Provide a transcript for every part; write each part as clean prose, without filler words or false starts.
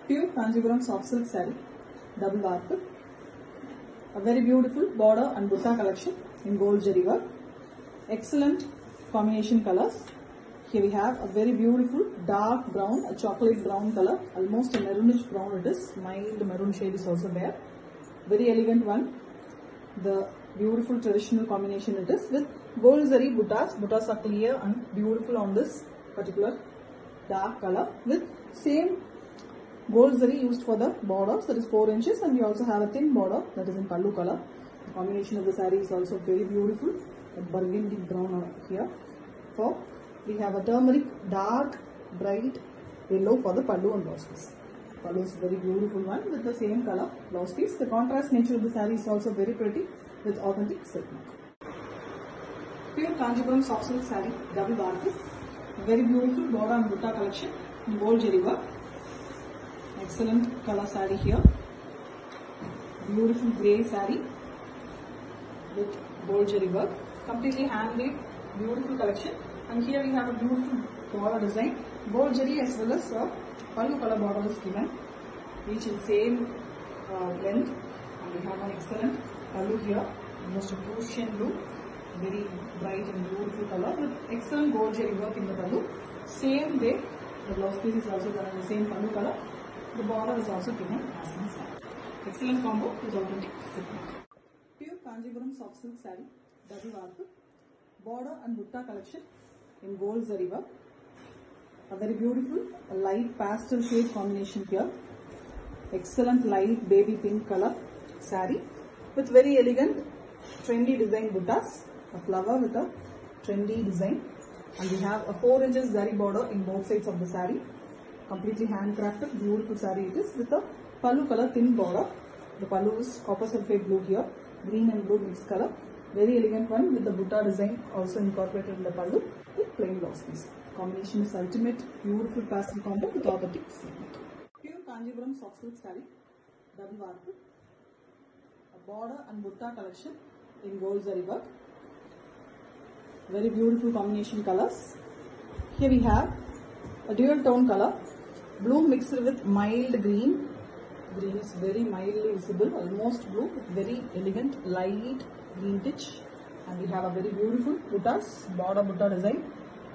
Pure Kanjipuram soft silk saree, double warp. A very beautiful border and butta collection in gold zari work. Excellent combination colors. Here we have a very beautiful dark brown, a chocolate brown color, almost a maroonish brown it is. Mild maroon shade is also there. Very elegant one. The beautiful traditional combination it is with gold zari buttas. Buttas are clear and beautiful on this particular dark color with same gold zari used for the borders, that is 4 inches, and we also have a thin border that is in pallu color. The combination of the saree is also very beautiful. A burgundy brown here. So we have a turmeric dark bright yellow for the pallu and blouse piece. Pallu is very beautiful one with the same color blouse piece. The contrast nature of the saree is also very pretty with authentic silk work. Pure Kanjipuram soft silk saree, double bark. Very beautiful border and butta collection in gold zari work. Excellent color saree here. Beautiful grey saree with gold zari work. Completely handmade, beautiful collection. And here we have a beautiful border design. Gold zari as well as pallu color border is given. Each in same length. And we have an excellent pallu here. Almost a Prussian blue. Very bright and beautiful color with excellent gold zari work in the pallu. Same way, the blouse piece is also done in the same pallu color. The border is also given as in saree. Excellent combo with authentic silk work. Pure Kanjipuram soft silk saree, double warp, border and butta collection in gold zari work. A very beautiful light pastel shade combination here. Excellent light baby pink color saree with very elegant trendy design buttas. A flower with a trendy design, and we have a 4 inches zari border in both sides of the saree. Completely handcrafted, beautiful saree it is with a pallu color thin border. The pallu is copper sulphate blue here, green and blue mixed color. Very elegant one with the butta design also incorporated in the pallu with plain blouse piece. Combination is ultimate, beautiful pastel combo with authentic silk. Pure Kanjipuram soft silk saree, double warp. A border and butta collection in gold zari work. Very beautiful combination colors. Here we have a dual tone color, blue mixed with mild green. Green is very mildly visible, almost blue, very elegant light green titch. And we have a very beautiful buttas, border butta design.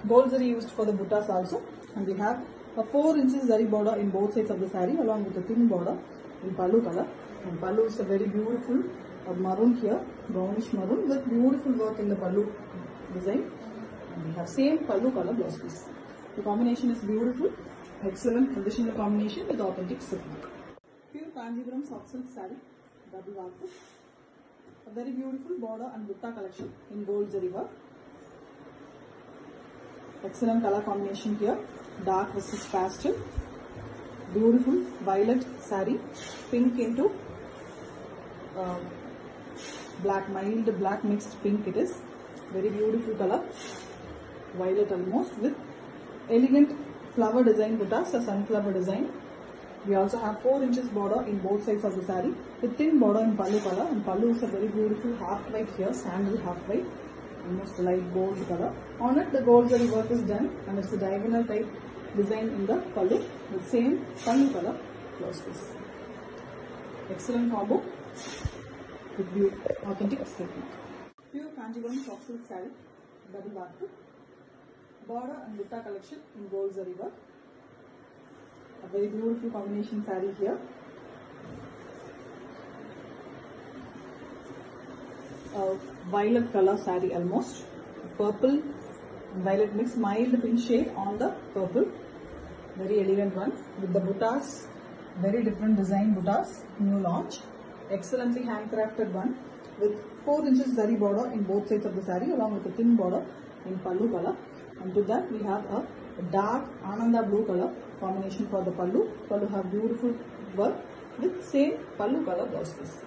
Gold zari used for the buttas also. And we have a 4 inches zari border in both sides of the saree along with a thin border in pallu color. And pallu is a very beautiful maroon here, brownish maroon with beautiful work in the pallu design. And we have same pallu color blouse piece. The combination is beautiful, excellent traditional combination with authentic silk work. Pure Kanjipuram soft silk saree, double warp. A very beautiful border and butta collection in gold zari work. Excellent color combination here, dark versus pastel. Beautiful violet saree, pink into black, mild black mixed pink it is. Very beautiful color, violet almost with elegant flower design buttas, a sunflower design. We also have 4 inches border in both sides of the saree with thin border in pallu color, and pallu is a very beautiful half white here, sandal half white, almost light gold color. On it the gold zari work is done and it's a diagonal type design in the pallu with same pallu color blouse piece. Excellent combo with authentic silk. Pure Kanjipuram soft silk saree, double warp, border and butta collection in gold zari work. A very beautiful combination saree here. A violet color saree almost, purple and violet mix, mild pink shade on the purple. Very elegant one with the buttas, very different design buttas, new launch. Excellently handcrafted one with 4 inches zari border in both sides of the saree along with a thin border in pallu color. And to that we have a dark Ananda blue color combination for the pallu. Pallu have beautiful work with same pallu color blouse piece.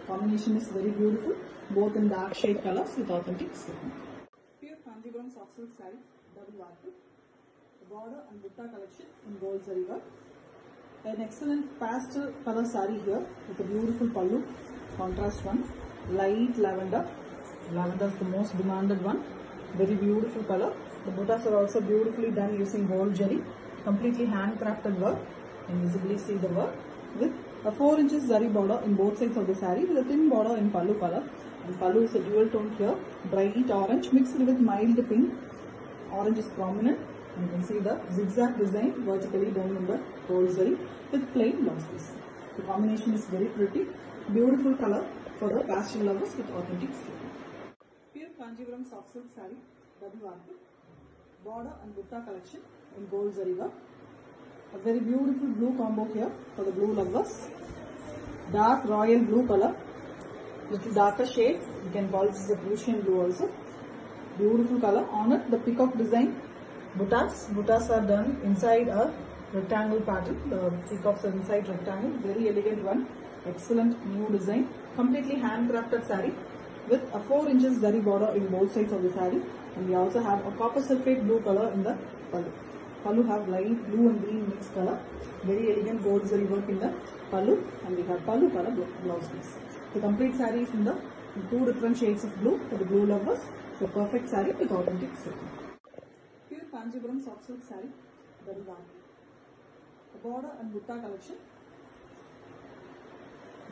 Combination is very beautiful, both in dark shade colors with authentic silk. Pure Kanjipuram soft silk saree, double warp. The border and butta collection in gold zari work. An excellent pastel color saree here with a beautiful pallu, contrast one, light lavender. Lavender is the most demanded one. Very beautiful color. The buttas are also beautifully done using gold zari. Completely handcrafted work You can visibly see the work with a 4 inches zari border in both sides of the saree with a thin border in pallu color. And pallu is a dual tone here, bright orange mixed with mild pink. Orange is prominent. And you can see the zigzag design vertically done in the gold zari with plain blouse piece. The combination is very pretty, beautiful color for the pastel lovers with authentic silk. Pure Kanjivaram soft silk saree, double warp, border and butta collection in gold zari work. A very beautiful blue combo here for the blue lovers. Dark royal blue color, little darker shade. You can call this a Prussian blue also. Beautiful color. On it, the peacock design. Buttas are done inside a rectangle pattern. The peacocks are inside rectangle. Very elegant one. Excellent new design. Completely handcrafted saree with a 4 inches zari border in both sides of the saree. And we also have a copper sulphate blue color in the pallu. Pallu have light blue and green mixed color. Very elegant gold zari work in the pallu. And we have pallu color blouse piece. The complete saree is in the 2 different shades of blue for the blue lovers. So perfect saree with authentic silk. Pure Kanjivaram soft silk saree, double warp. The border and butta collection.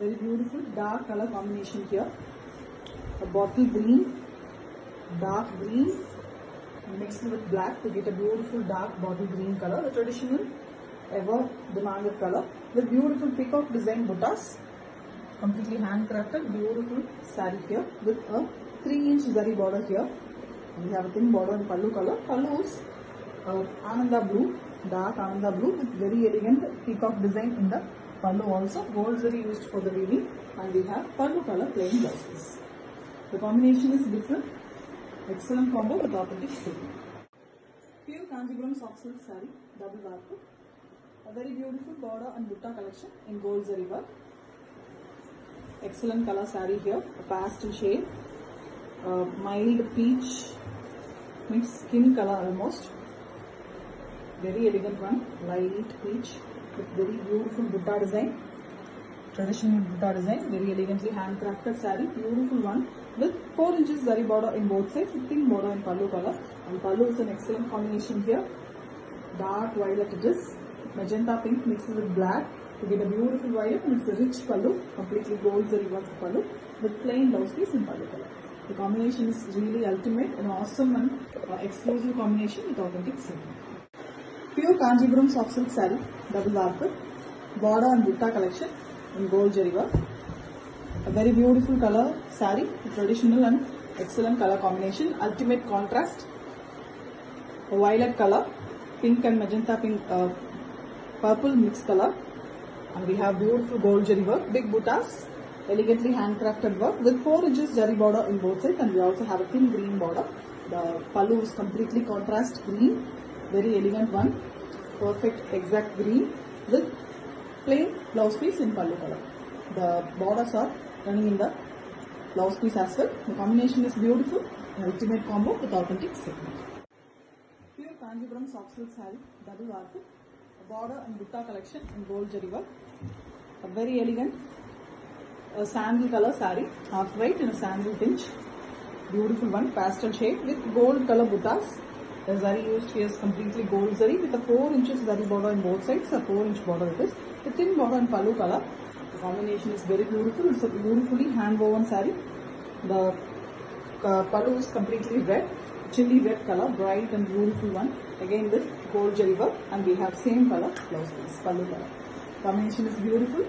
Very beautiful dark color combination here. A bottle green, dark green mixed with black to get a beautiful dark bottle green color. The traditional ever demanded color with beautiful peacock design buttas. Completely handcrafted, beautiful saree here with a 3-inch zari border here. We have a thin border in pallu color. Pallu is Ananda blue, dark Ananda blue with very elegant peacock design in the pallu also. Gold zari used for the weaving, and we have pallu color plain blouse piece. The combination is different. Excellent combo with authentic silk. Pure Kanjivaram soft silk saree, double warp. A very beautiful border and butta collection in gold zari work. Excellent color saree here, a pastel shade, mild peach, mixed skin color almost. Very elegant one, light peach with very beautiful butta design, traditional butta design, very elegantly handcrafted saree, beautiful one with 4 inches zari border in both sides with thin border in pallu color. And pallu is an excellent combination here, dark violet it is, magenta pink mixed with black. To get a beautiful violet, and it's a rich pallu, completely gold zari work pallu with plain blouse piece in pallu color. The combination is really ultimate, an awesome and exclusive combination with authentic silk. Pure Kanjivaram soft silk saree, double warp, border and butta collection in gold zari work. A very beautiful color saree, traditional and excellent color combination, ultimate contrast. A violet color, pink and magenta pink, purple mixed color. And we have beautiful gold zari work, big buttas, elegantly handcrafted work with 4 inches zari border in both sides, and we also have a thin green border. The pallu is completely contrast green, very elegant one, perfect exact green with plain blouse piece in pallu color. The borders are running in the blouse piece as well. The combination is beautiful, an ultimate combo with authentic silk. Pure Kanjivaram soft silk saree, double warp. Border and butta collection in gold zari work. A very elegant sandal color saree, half white in a sandal tinge. Beautiful one, pastel shade with gold color buttas. The zari used here is completely gold zari with a 4 inches zari border in both sides. A 4-inch border it is. The thin border in pallu color. The combination is very beautiful. It's a beautifully hand woven saree. The pallu is completely red, chilli red color, bright and beautiful one. Again with gold zari work, and we have same color blouse piece, pallu color. Combination is beautiful,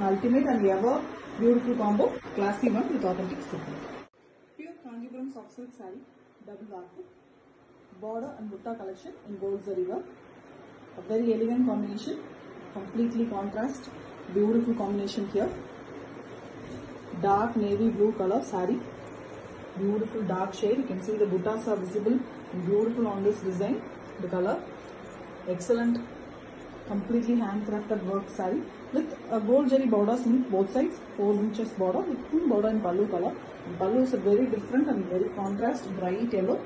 ultimate and ever beautiful combo, classy one with authentic silk. Pure Kanjivaram soft silk saree, double warp, border and butta collection in gold zari work. A very elegant combination, completely contrast, beautiful combination here. Dark navy blue color saree, beautiful dark shade. You can see the buttas are visible and beautiful on this design. The color, excellent, completely handcrafted work saree with a gold zari borders in both sides, 4 inches border with thin border in pallu color. And pallu is a very different and very contrast, bright yellow.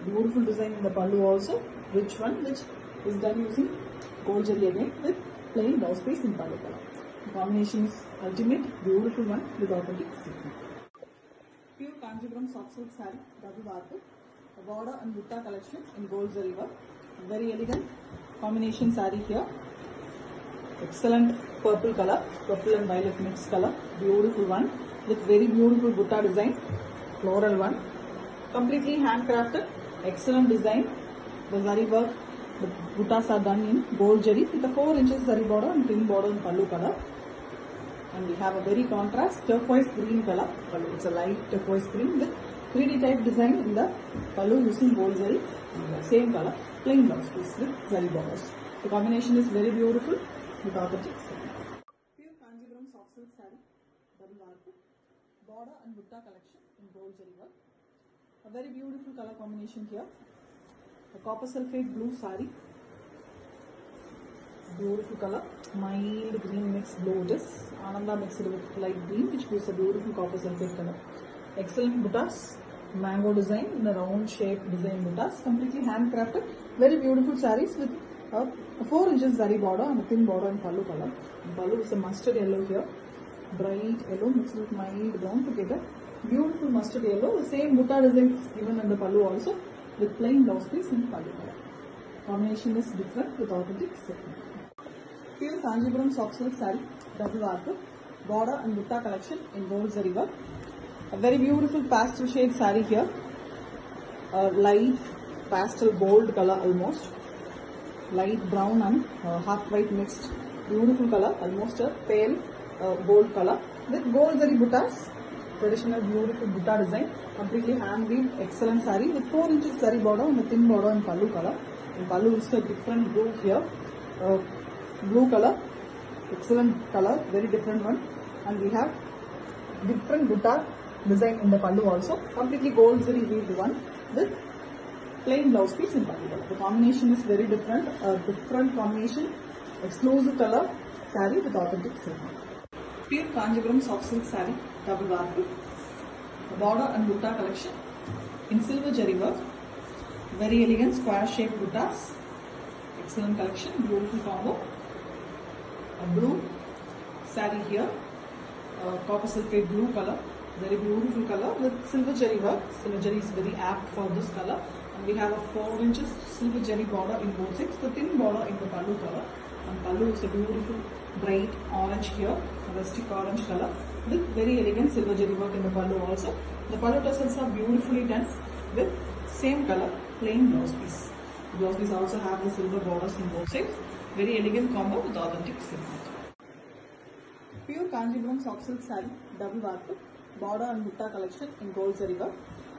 Beautiful design in the pallu also, rich one which is done using gold zari again with plain blouse piece in pallu color. The combination is ultimate, beautiful one with authentic silk. Pure Kanjivaram soft silk saree, double warp, a border and butta collection in gold zari work. Very elegant combination saree here. Excellent purple color, purple and violet mixed color, beautiful one with very beautiful butta design, floral one, completely handcrafted, excellent design. The zari work, the buttas are done in gold jari with a 4 inches zari border and thin border in pallu color. And we have a very contrast turquoise green color pallu. It's a light turquoise green with 3D type design in the pallu using gold zari. Same color, plain blouse piece with zari borders. The combination is very beautiful with authentic silk. Pure Kanjipuram soft silk saree, double arc, border and butta collection in gold zari work. A very beautiful color combination here. A copper sulphate blue saree. Beautiful color, mild green mixed blue it is. Ananda mixed with light green, which gives a beautiful copper sulphate color. Excellent buttas. Mango design in a round shape design buttas, completely handcrafted. Very beautiful sarees with a 4 inches zari border and a thin border in pallu color. And pallu is a mustard yellow here, bright yellow mixed with mild brown together. Beautiful mustard yellow. The same butta design is given in the pallu also with plain blouse piece in pallu color. Combination is different with authentic silk. Pure Kanjipuram soft silk saree, double arc, border and butta collection in gold zari work. A very beautiful pastel shade saree here, a light pastel gold color almost, light brown and half white mixed, beautiful color, almost a pale gold color with gold zari buttas, traditional beautiful butta design, completely hand weaved, excellent saree with 4 inches zari border and a thin border in pallu color. In pallu is a different blue here, blue color, excellent color, very different one, and we have different butta design in the pallu also, completely gold zari weaved one with plain blouse piece in pallu color. The combination is very different, a different combination, exclusive color saree with authentic silk. Pure Kanjipuram soft silk saree, double arc, border and butta collection in silver jari work, very elegant square shaped buttas, excellent collection, beautiful combo. A blue saree here, copper sulphate blue color, very beautiful color with silver jari work. Silver jari is very apt for this color, and we have a 4 inches silver jari border in both sides, the thin border in the pallu color, and pallu is a beautiful bright orange here, rustic orange color with very elegant silver jari work in the pallu also. The pallu tassels are beautifully done with same color plain blouse piece. Blouse piece also have the silver borders in both sides. Very elegant combo with authentic silk. Pure Kanjipuram soft silk saree, double arc, border and butta collection in gold zari work.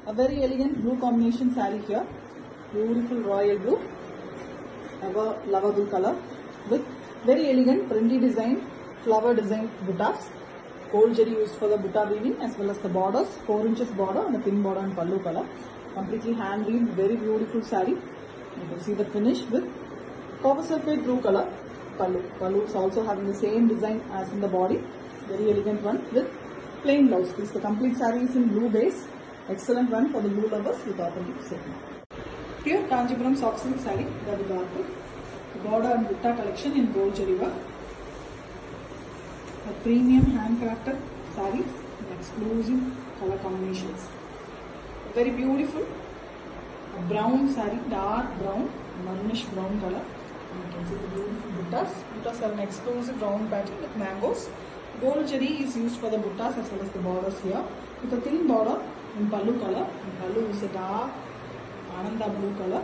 A very elegant blue combination saree here, beautiful royal blue, ever lovable color with very elegant printy design, flower design buttas. Gold jari used for the butta weaving as well as the borders, 4 inches border and a thin border in pallu color. Completely hand weaved, very beautiful saree. You can see the finish with copper sulphate blue color pallu. Pallu is also having the same design as in the body, very elegant one with plain blouse piece. The complete saree is in blue base, excellent one for the blue lovers with authentic silk. Pure Kanjipuram soft silk saree, double arc, border and butta collection in gold jari work. A premium handcrafted sarees with exclusive color combinations. Very beautiful, a brown saree, dark brown, maroonish brown color. And you can see the beautiful buttas. Buttas have an exclusive round pattern with mangoes. Gold jari is used for the buttas as well as the borders here, with a thin border in pallu color. And pallu is a dark Ananda blue color.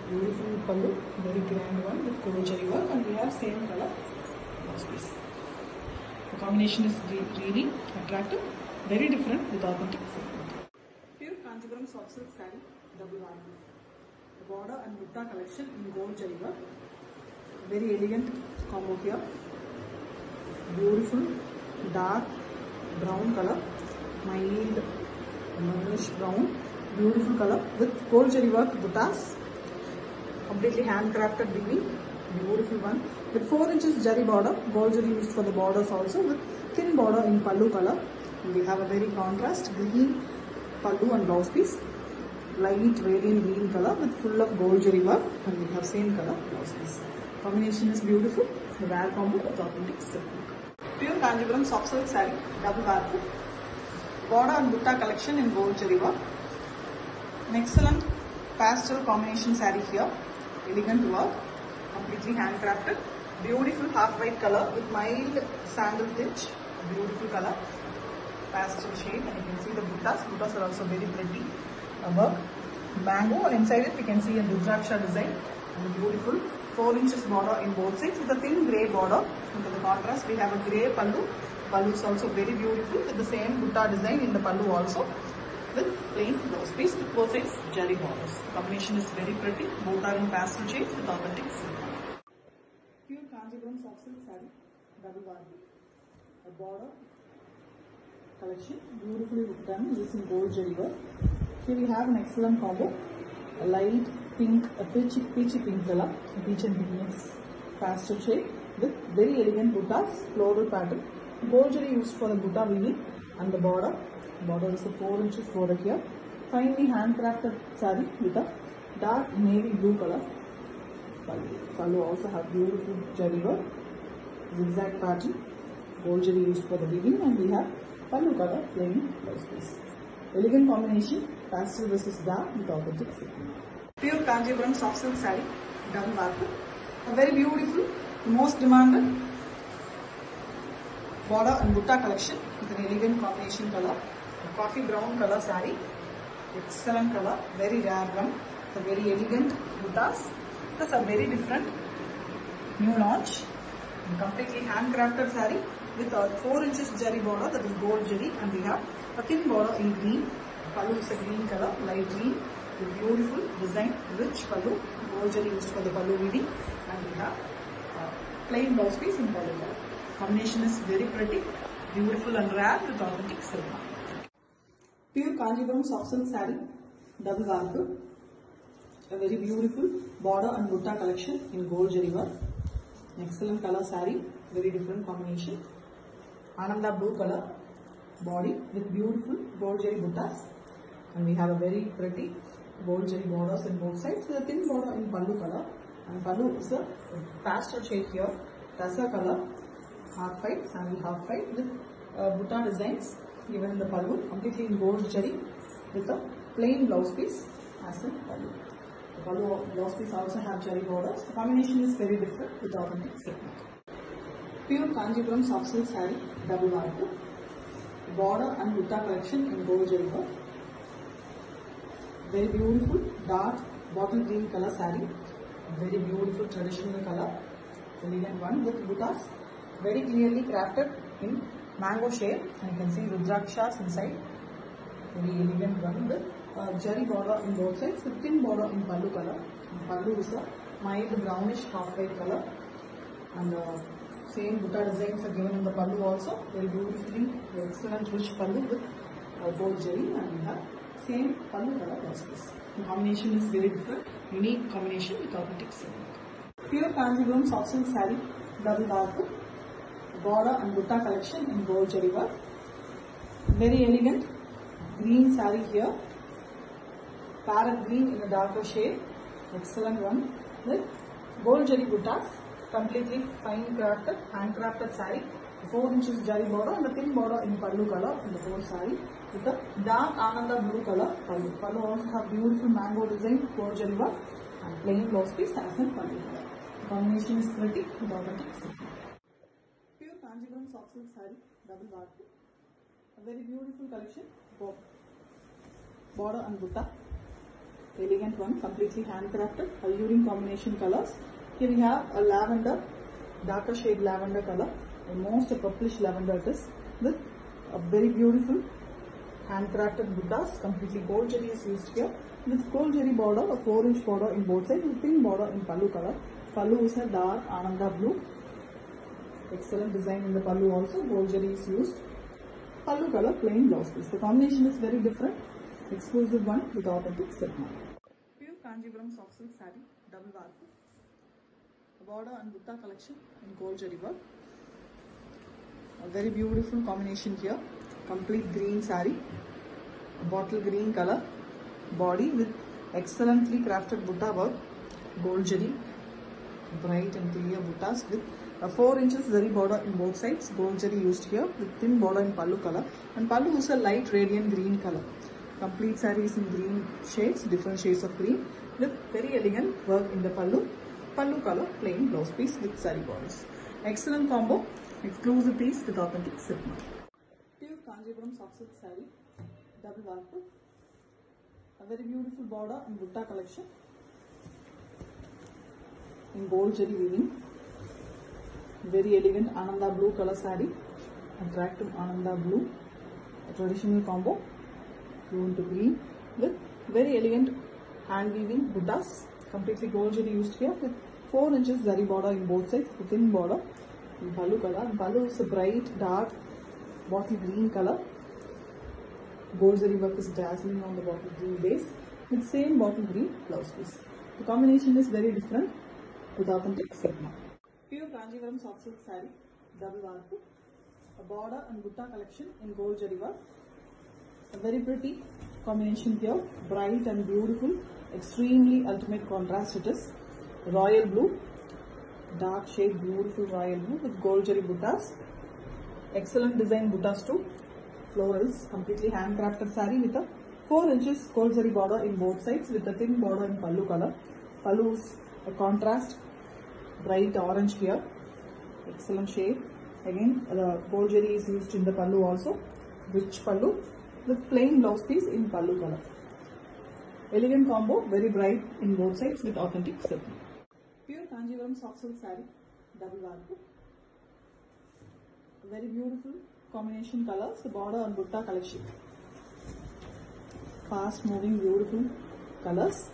Beautiful pallu, very grand one with gold jari work, and we have same color blouse piece. The combination is really attractive, very different with authentic silk. Pure Kanjipuram soft silk saree, double arc. The border and butta collection in gold jari work. Very elegant combo here. Beautiful dark brown color, mild maroonish brown, beautiful color with gold jari work buttas, completely handcrafted weaving, beautiful one with 4 inches jari border, gold jari used for the borders also with thin border in pallu color. And we have a very contrast green pallu and blouse piece, light radiant green color with full of gold jari work, and we have same color blouse piece. Combination is beautiful, the wear combo with authentic silk. Pure Kanjipuram soft silk saree, double arc, border and butta collection in gold jari work. An excellent pastel combination saree here, elegant work, completely handcrafted, Beautiful half white color with mild sandal tint. Beautiful color. Pastel shade, and you can see the buttas. Buttas are also very pretty. Work. Mango, and inside it we can see a Rudraksha design. And a beautiful 4 inches border in both sides with a thin grey border. Into the contrast, we have a grey pallu. Pallu is also very beautiful with the same butta design in the pallu also. With plain blouse piece with both sides jari borders. The combination is very pretty. Both are in pastel shades with authentic silk. Pure Kanjipuram soft silk saree, double barber. A border collection, beautifully done using gold jari work. Here we have an excellent combo. A light pink, a peachy pink color, a peach and pink mix pastel shade with very elegant buttas, floral pattern. Gold jari used for the butta weaving, and the border. Border is a 4 inches border here. Finely handcrafted saree with a dark navy blue color. Pallu also have beautiful jari work, zigzag pattern. Gold jari used for the weaving, and we have pallu color plain blouse piece. Elegant combination, pastel versus dark with authentic silk. Pure Kanjipuram soft silk saree, double barber. A very beautiful, most demanded border and butta collection with an elegant combination color. A coffee brown color saree, excellent color, very rare one. The very elegant buttas. These are very different, new launch. Completely handcrafted saree with a 4 inches jari border, that is gold jari, and we have a thin border in green. Pallu is a green color, light green, with beautiful design, rich pallu. Gold jari used for the pallu weaving, and we have plain blouse piece in pallu color. Combination is very pretty, beautiful and rare with authentic silk. Pure Kanjipuram soft silk saree, double barber. A very beautiful border and butta collection in gold jari work. Excellent color saree, very different combination. Ananda blue color body with beautiful gold jari buttas, and we have a very pretty gold jari borders in both sides with a thin border in pallu color, and pallu is a pastel shade here, tassa color, half white, sandal half white with butta designs given in the pallu, completely in gold jari with a plain blouse piece as in pallu. The pallu blouse piece also have jari borders. The combination is very different with authentic silk. Pure Kanjipuram soft silk saree, double barber. Border and butta collection in gold jari work. Very beautiful dark bottle green color saree. Very beautiful traditional color. Elegant one with buttas. Very clearly crafted in mango shade, and you can see Rudrakshas inside. Very elegant one with jari border in both sides with thin border in pallu color. And pallu is a mild brownish half white color, and same butta designs are given in the pallu also. Very beautifully, excellent rich pallu with gold jari, and we have same pallu color blouse piece. The combination is very different, unique combination with authentic silk. Pure Kanjipuram soft silk saree, double barber. Border and butta collection in gold jari work. Very elegant green saree here, parrot green in a darker shade, excellent one with gold jari buttas, completely fine crafted, handcrafted saree, 4 inches jari border and a thin border in pallu color in the whole saree with a dark ananda blue color pallu. Pallu also have beautiful mango design, gold jari work, and plain blouse piece as in pallu color. The combination is pretty with authentic silk. Pure Kanjipuram soft silk saree, double barber. A very beautiful collection, border and butta. Elegant one, completely handcrafted, alluring combination colors. Here we have a lavender, darker shade lavender color, almost a purplish lavender it is, with a very beautiful handcrafted buttas. Completely gold jari is used here, with gold jari border, a 4 inch border in both sides, with thin border in pallu color. Pallu is a dark ananda blue. Excellent design in the pallu also, gold jari is used. Pallu color plain blouse piece. The combination is very different, exclusive one with authentic silk. Pure Kanjipuram soft silk saree, double barber. Border and butta collection in gold jari work. A very beautiful combination here, complete green saree, bottle green color, body with excellently crafted butta work, gold jari, bright and clear buttas with a 4 inches zari border in both sides, gold jari used here with thin border in pallu color, and pallu is a light radiant green color. Complete saree is in green shades, different shades of green with very elegant work in the pallu. pallu color plain blouse piece with zari borders. Excellent combo, exclusive piece with authentic silk mark. Pure Kanjipuram soft silk saree, double warp, a very beautiful border and butta collection in gold jari weaving. Very elegant Ananda blue color saree, attractive Ananda blue, a traditional combo, blue into green with very elegant hand weaving buttas, completely gold jari used here with 4 inches zari border in both sides, the thin border in pallu color. And pallu is a bright dark bottle green color. Gold zari work is dazzling on the bottle green base with same bottle green blouse piece. The combination is very different with authentic silk mark. Pure Kanjipuram soft silk saree, double warp, a border and butta collection in gold jari work. A very pretty combination here, bright and beautiful, extremely ultimate contrast it is. Royal blue, dark shade, beautiful royal blue with gold jari buttas. Excellent design buttas too. Florals, completely handcrafted saree with a 4 inches gold zari border in both sides with a thin border in pallu color. Pallu is a contrast, bright orange here. Excellent shade. Again, the gold jari is used in the pallu also. Rich pallu with plain blouse piece in pallu color. Elegant combo, very bright in both sides with authentic silk. Pure Kanjipuram soft silk saree, double warp. Very beautiful combination colors, the border and butta collection. Fast moving beautiful colors.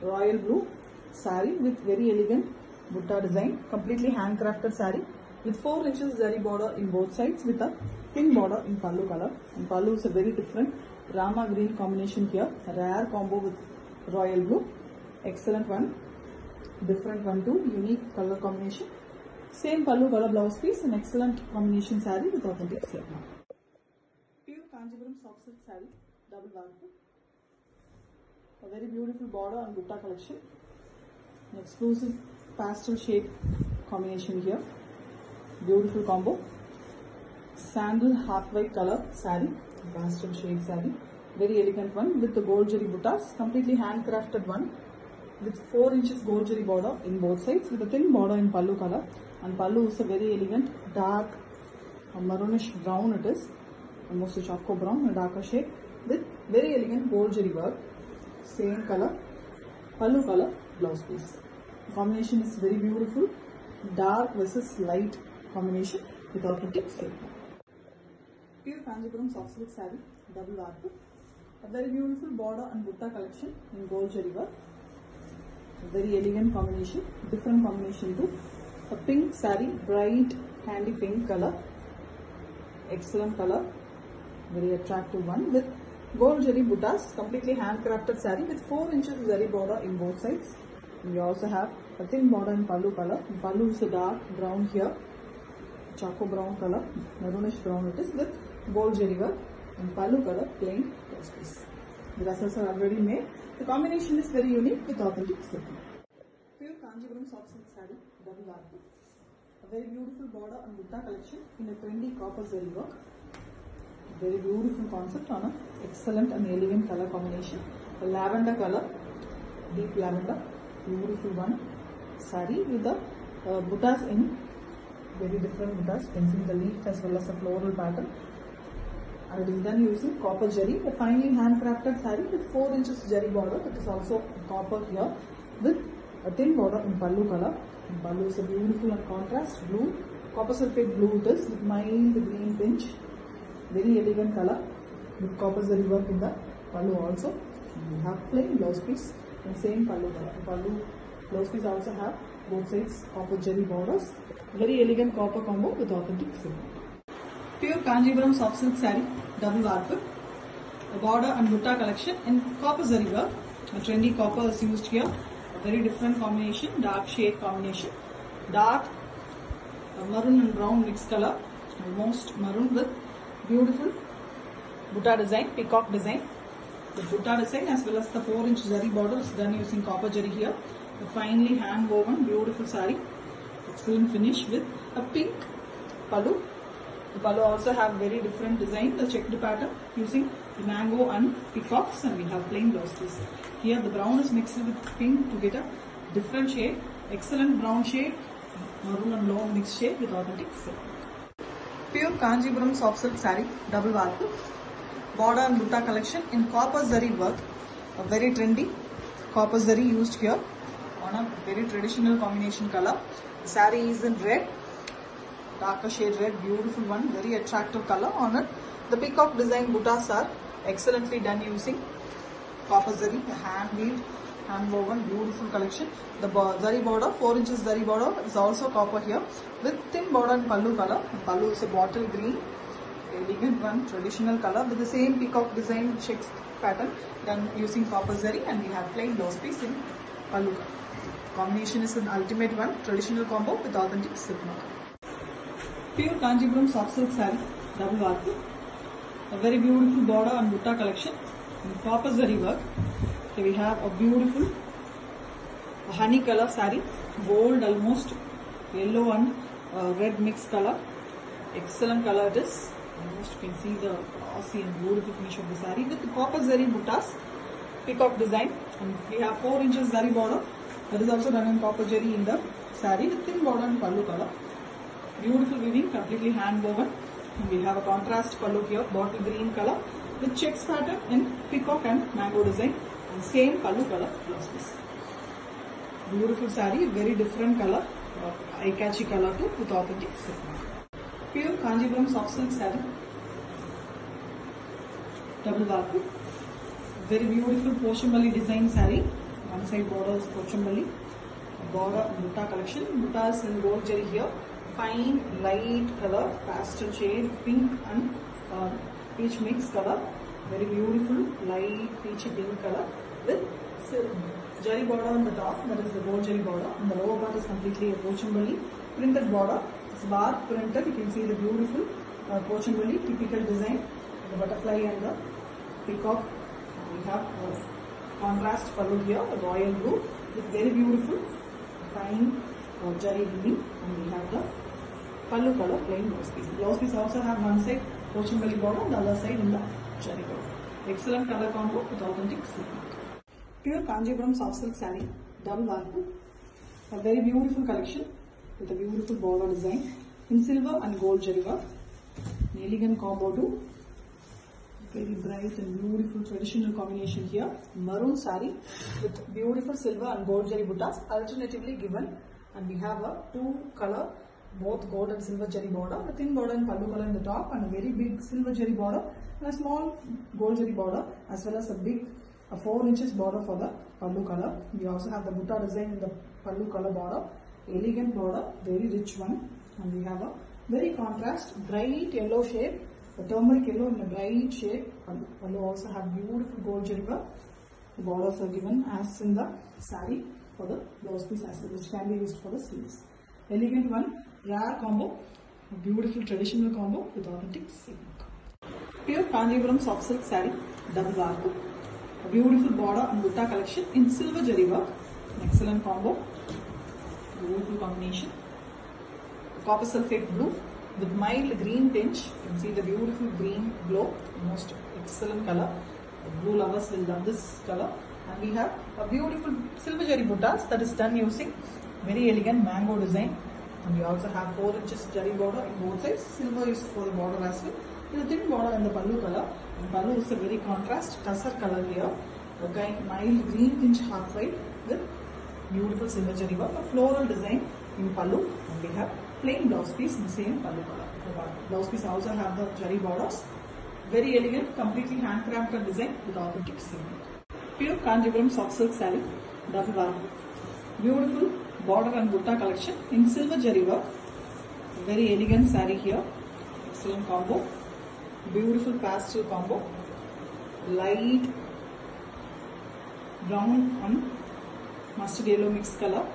Royal blue saree with very elegant butta design, completely handcrafted saree with 4 inches zari border in both sides with a thin border in pallu color. And pallu is a very different Rama green combination here, a rare combo with royal blue. Excellent one, different one too, unique color combination. Same pallu color blouse piece, an excellent combination saree with authentic silk mark. Pure Kanjipuram soft silk saree, double warp, a very beautiful border and butta collection. An exclusive pastel shade combination here, beautiful combo. Sandal half white color saree, pastel shade saree, very elegant one with the gold jari buttas, completely handcrafted one with 4 inches gold jari border in both sides with a thin border in pallu color. And pallu is a very elegant dark maroonish brown it is, almost a choco brown, a darker shade with very elegant gold jari work. Same color, pallu color blouse piece. The combination is very beautiful, dark versus light combination with authentic silk. Pure Kanjipuram soft silk saree, double warp, a very beautiful border and butta collection in gold jari work. A very elegant combination, different combination too. A pink saree, bright handy pink color, excellent color, very attractive one with gold jari buttas, completely handcrafted saree with 4 inches zari border in both sides. And we also have a thin border in pallu color. Pallu is a dark brown here, choco brown color, maroonish brown it is with gold jari work, and pallu color plain blouse piece. The tassels are already made. The combination is very unique with authentic silk. Pure Kanjipuram soft silk saree, double warp, a very beautiful border and butta collection in a trendy copper zari work. Very beautiful concept on an excellent and elegant color combination. A lavender color, deep lavender, beautiful one saree with the buttas in very different buttas, fencing the leaf as well as a floral pattern. And it is done using copper jari, a finely handcrafted saree with 4 inches jari border. It is also copper here with a thin border in pallu color. And pallu is a beautiful and contrast blue, copper sulphate blue it is with mild green pinch. Very elegant color with copper zari work in the pallu also. We have plain blouse piece in same pallu color. Pallu blouse piece also have both sides copper jari borders. Very elegant copper combo with authentic silk. Pure Kanjipuram soft silk saree, double warp, a border and butta collection in copper zari work. A trendy copper is used here. A very different combination, dark shade combination, dark maroon and brown mixed color, almost maroon with beautiful butta design, peacock design. The butta design as well as the 4 inch zari border is done using copper jari here. A finely hand woven beautiful saree, excellent finish with a pink pallu. The pallu also have very different design, the checked pattern using the mango and peacocks, and we have plain blouse piece. Here the brown is mixed with pink to get a different shade, excellent brown shade, maroon and long mixed shade with authentic silk. Pure Kanjipuram soft silk saree, double varku, border and butta collection in copper zari work, a very trendy copper zari used here on a very traditional combination color. The saree is in red, darker shade red, beautiful one, very attractive color on it. The peacock design buttas are excellently done using copper zari, hand weaved, hand woven, beautiful collection. The zari border, 4 inches zari border is also copper here with thin border and pallu color. The pallu is a bottle green, elegant one, traditional color with the same peacock design checks pattern done using copper zari, and we have plain blouse piece in pallu color. Combination is an ultimate one, traditional combo with authentic silk mark. Pure Kanjipuram soft silk saree, double varku, a very beautiful border and butta collection in copper zari work. Here we have a beautiful honey color saree, gold almost, yellow and red mixed color. Excellent color it is. Almost you can see the glossy and beautiful finish of the saree with the copper zari buttas, peacock design, and we have 4 inches zari border. That is also done in copper zari in the saree with thin border and pallu color. Beautiful weaving, completely hand woven. And we have a contrast pallu here, bottle green color with checks pattern in peacock and mango design, and same pallu color blouse piece. Beautiful saree, very different color, eye-catchy color too with authentic silk. Pure Kanjipuram soft silk saree, double varku, very beautiful Pochampalli design saree. One side border is Pochampalli, border butta collection. Butta is in gold zari here, fine light color, pastel shade, pink and peach mix color. Very beautiful light peachy pink color with zari border on the top, that is the gold zari border, and the lower part is completely a Pochampalli printed border. It's bar printed. You can see the beautiful Pochampalli typical design, the butterfly and the peacock. We have contrast pallu here, the royal blue with very beautiful fine zari weaving, and we have the pallu color plain blouse piece. Blouse piece also have one side Pochampalli border and the other side in the zari border. Excellent color combo with authentic silk. Pure Kanjipuram soft silk saree, double varku, a very beautiful collection with a beautiful border design in silver and gold zari work. An elegant combo too. Very bright and beautiful traditional combination here. Maroon saree with beautiful silver and gold zari buttas alternatively given, and we have a 2 color, both gold and silver zari border, a thin border and pallu color in the top, and a very big silver zari border and a small gold zari border, as well as a big 4 inches border for the pallu color. We also have the butta design in the pallu color border, elegant border, very rich one, and we have a very contrast bright yellow shade, the turmeric yellow in a bright shade. Pallu also have beautiful gold zari work. The borders are given as in the saree for the blouse piece as well, which can be used for the sleeves. Elegant one, rare combo, a beautiful traditional combo with authentic silk. Pure Kanjipuram soft silk saree, double varku, a beautiful border and butta collection in silver zari work. An excellent combo, beautiful combination. Copper sulphate blue with mild green tinge. You can see the beautiful green glow, most excellent color. The blue lovers will love this color. And we have a beautiful silver zari buttas that is done using very elegant mango design. And we also have 4 inches zari border in both sides. Silver is for the border as well. With a thin border in the pallu color. And pallu is a very contrast tussar color here. A mild green tinge half white with beautiful silver zari work. A floral design in pallu. And we have plain blouse piece in the same pallu color. The blouse piece also have the zari borders. Very elegant, completely handcrafted design with authentic silk. Pure Kanjipuram soft silk saree, double varku. Beautiful border and butta collection in silver zari work. Very elegant saree here. Excellent combo. Beautiful pastel combo. Light brown and mustard yellow mixed color.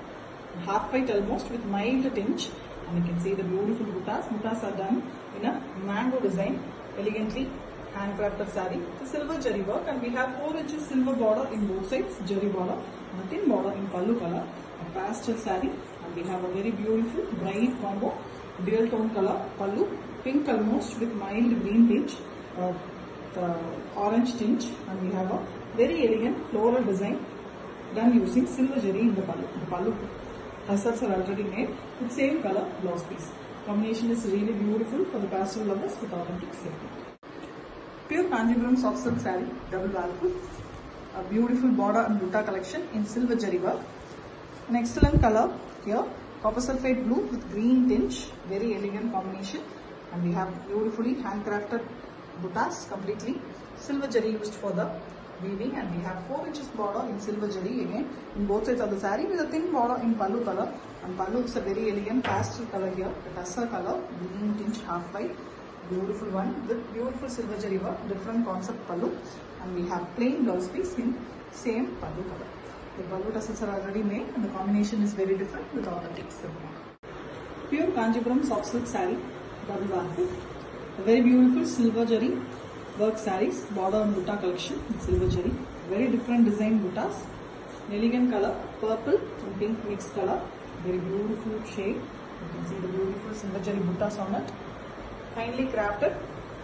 Half white almost with mild tinge. And you can see the beautiful buttas. Buttas are done in a mango design. Elegantly handcrafted saree. The silver zari work, and we have 4 inches silver border in both sides, zari border, and a thin border in pallu color. A pastel saree, and we have a very beautiful bright combo, dual tone color pallu, pink almost with mild green tinge, the orange tinge, and we have a very elegant floral design done using silver zari in the pallu. The pallu tassels are already made with same color blouse piece. Combination is really beautiful for the pastel lovers with authentic silk. Pure Kanjipuram soft silk saree, double value. A beautiful border and butta collection in silver zari work. An excellent color here, copper sulphate blue with green tinge, very elegant combination. And we have beautifully handcrafted buttas completely. Silver zari used for the weaving, and we have 4 inches border in silver zari again in both sides of the saree with a thin border in pallu color. And pallu is a very elegant pastel color here, the tussar color, green tinge half white, beautiful one with beautiful silver zari work, different concept pallu, and we have plain blouse piece in same pallu color. The pallu tassels are already made and the combination is very different with authentic silk. Pure Kanjipuram soft silk saree, double value. A very beautiful silver zari work sarees, border and butta collection in silver zari. Very different design buttas. Elegant color, purple and pink mixed color. Very beautiful shade. You can see the beautiful silver zari buttas on it. Finely crafted,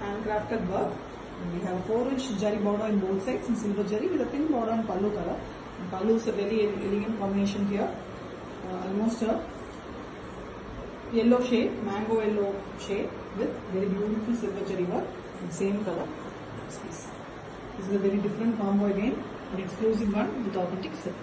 handcrafted work. And we have a 4-inch zari border in both sides in silver zari with a thin border in pallu color. And pallu is a very elegant combination here. Almost a yellow shade, mango yellow shade with very beautiful silver zari work in same color. This is a very different combo again, an exclusive one with authentic silk.